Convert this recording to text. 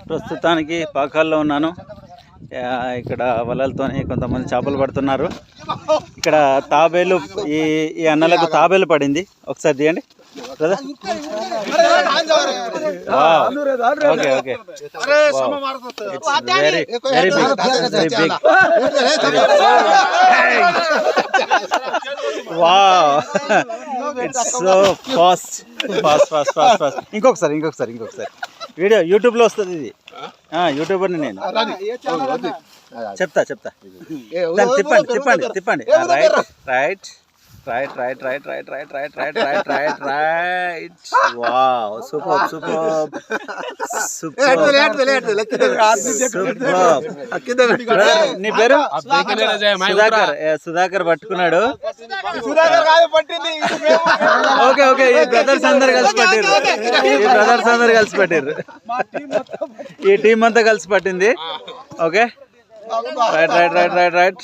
ప్రస్తుతానికి పాకాల్లో ఉన్నాను. ఇక్కడ వలలతోని కొంతమంది చేపలు పడుతున్నారు. ఇక్కడ తాబేలు ఈ అన్నలకు తాబేలు పడింది. ఒకసారి తీయండి brother. Okay okay, very very big, very big. Wow, it's so fast fast fast fast fast. ఇంకొకసారి వీడియో యూట్యూబ్లో వస్తుంది. ఇది యూట్యూబర్ని నేను. చెప్తా తిప్పండి. రైట్. Wow, super. నీ పేరు? సుధాకర్ పట్టుకున్నాడు. ఓకే, ఈ బ్రదర్స్ అందరు కలిసి పట్టిర్రు. ఈ టీం అంతా కలిసి పట్టింది. Okay, right.